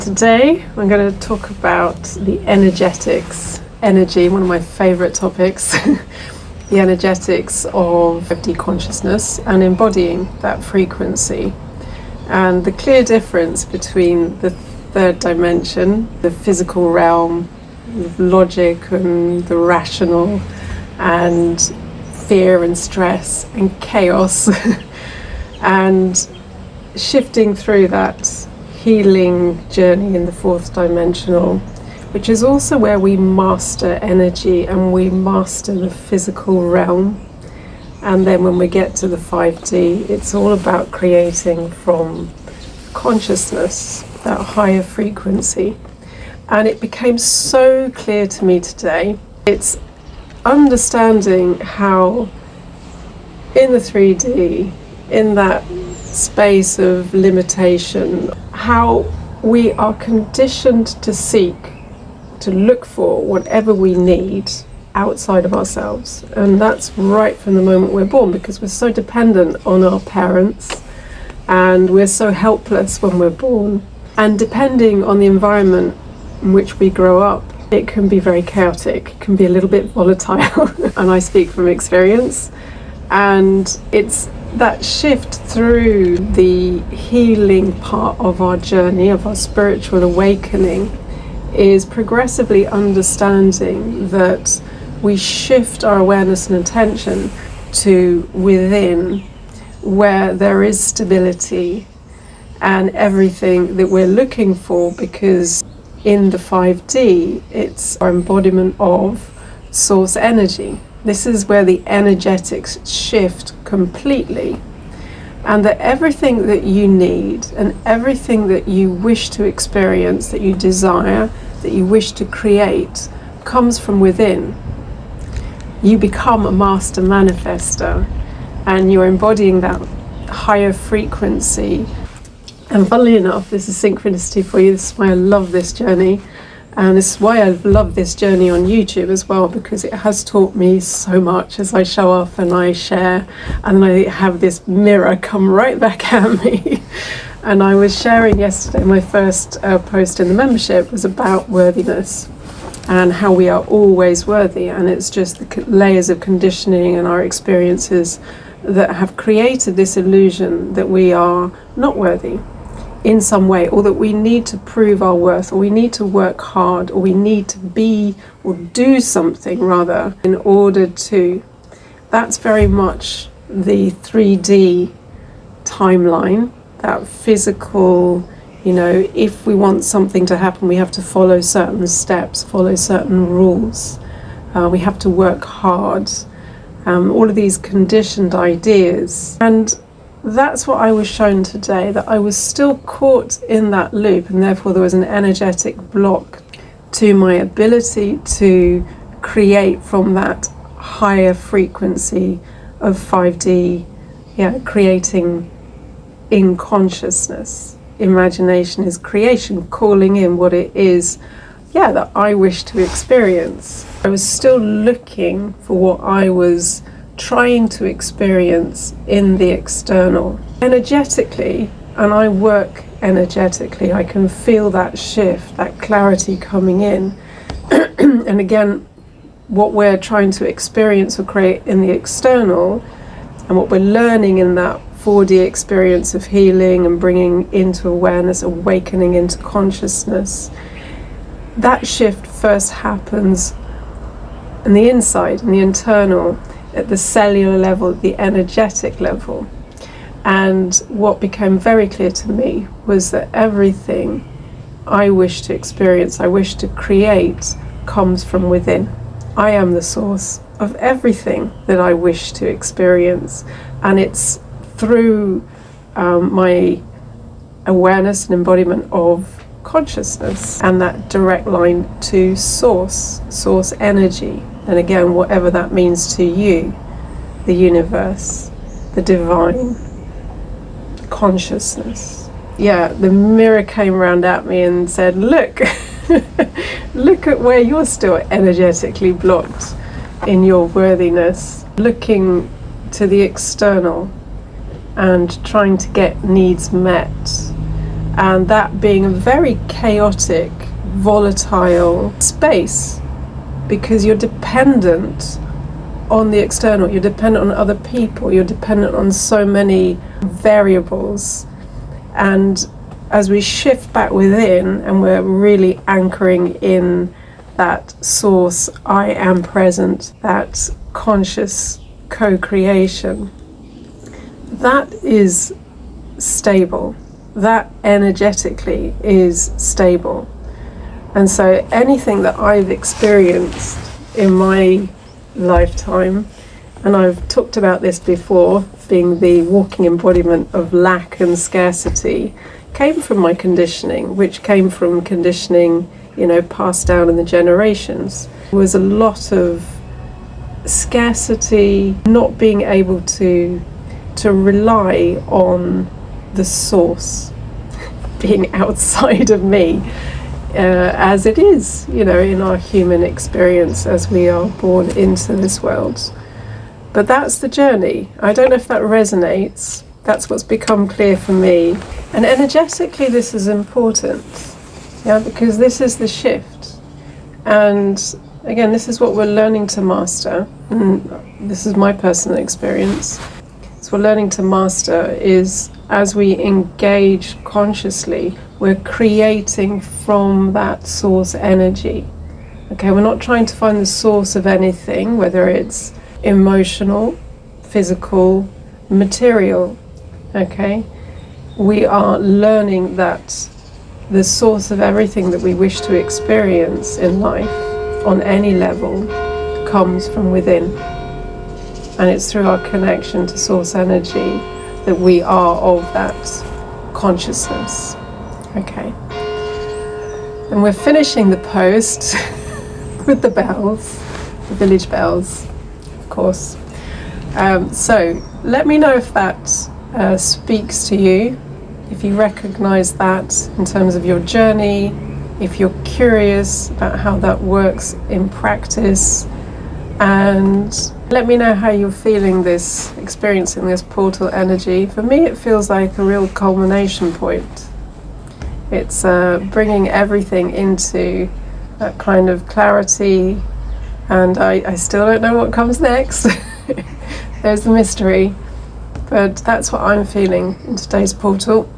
Today I'm going to talk about the energy, one of my favourite topics, the energetics of deep consciousness and embodying that frequency, and the clear difference between the third dimension, the physical realm, logic and the rational, and fear and stress and chaos, and shifting through that healing journey in the fourth dimensional, which is also where we master energy and we master the physical realm. And then when we get to the 5D, it's all about creating from consciousness, that higher frequency. And it became so clear to me today. It's understanding how in the 3D, in that space of limitation, how we are conditioned to seek, to look for whatever we need outside of ourselves. And that's right from the moment we're born, because we're so dependent on our parents and we're so helpless when we're born. And depending on the environment in which we grow up, it can be very chaotic, it can be a little bit volatile, and I speak from experience. And it's that shift through the healing part of our journey, of our spiritual awakening, is progressively understanding that we shift our awareness and attention to within, where there is stability and everything that we're looking for, because in the 5D, it's our embodiment of source energy. This is where the energetics shift completely, and that everything that you need and everything that you wish to experience, that you desire, that you wish to create, comes from within. You become a master manifester and you're embodying that higher frequency. And funnily enough, this is synchronicity for you. This is why I love this journey. And this is why I love this journey on YouTube as well, because it has taught me so much as I show up and I share, and I have this mirror come right back at me. And I was sharing yesterday, my first post in the membership was about worthiness and how we are always worthy, and it's just the layers of conditioning and our experiences that have created this illusion that we are not worthy in some way, or that we need to prove our worth, or we need to work hard, or we need to be or do something rather in order to. That's very much the 3D timeline, that physical, if we want something to happen, we have to follow certain steps, follow certain rules, we have to work hard, all of these conditioned ideas. And that's what I was shown today, that I was still caught in that loop, and therefore there was an energetic block to my ability to create from that higher frequency of 5D, creating in consciousness. Imagination is creation, calling in what it is, that I wish to experience. I was still looking for what I was trying to experience in the external. Energetically, and I work energetically, I can feel that shift, that clarity coming in. And again, what we're trying to experience or create in the external, and what we're learning in that 4D experience of healing and bringing into awareness, awakening into consciousness, that shift first happens in the inside, in the internal, at the cellular level, the energetic level. And what became very clear to me was that everything I wish to experience, I wish to create, comes from within. I am the source of everything that I wish to experience, and it's through my awareness and embodiment of consciousness, and that direct line to source energy. And again, whatever that means to you, the universe, the divine, consciousness. The mirror came around at me and said, look, look at where you're still energetically blocked in your worthiness, looking to the external and trying to get needs met and that being a very chaotic, volatile space, because you're dependent on the external, you're dependent on other people, you're dependent on so many variables. And as we shift back within and we're really anchoring in that source, I am present, that conscious co-creation, that is stable. That energetically is stable. And so anything that I've experienced in my lifetime, and I've talked about this before, being the walking embodiment of lack and scarcity, came from my conditioning, which came from conditioning, passed down in the generations. There was a lot of scarcity, not being able to rely on the source being outside of me, as it is, in our human experience as we are born into this world. But that's the journey. I don't know if that resonates. That's what's become clear for me. And energetically, this is important, because this is the shift. And again, this is what we're learning to master. And this is my personal experience. So we're learning to master is, as we engage consciously, we're creating from that source energy. Okay, we're not trying to find the source of anything, whether it's emotional, physical, material. Okay, we are learning that the source of everything that we wish to experience in life on any level comes from within. And it's through our connection to source energy that we are of that consciousness. Okay. And we're finishing the post with the bells, the village bells, of course. So let me know if that speaks to you, if you recognize that in terms of your journey, if you're curious about how that works in practice, and let me know how you're feeling this, experiencing this portal energy. For me, it feels like a real culmination point. It's bringing everything into that kind of clarity, and I still don't know what comes next. There's the mystery, but that's what I'm feeling in today's portal.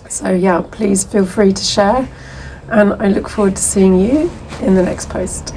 So yeah, please feel free to share, and I look forward to seeing you in the next post.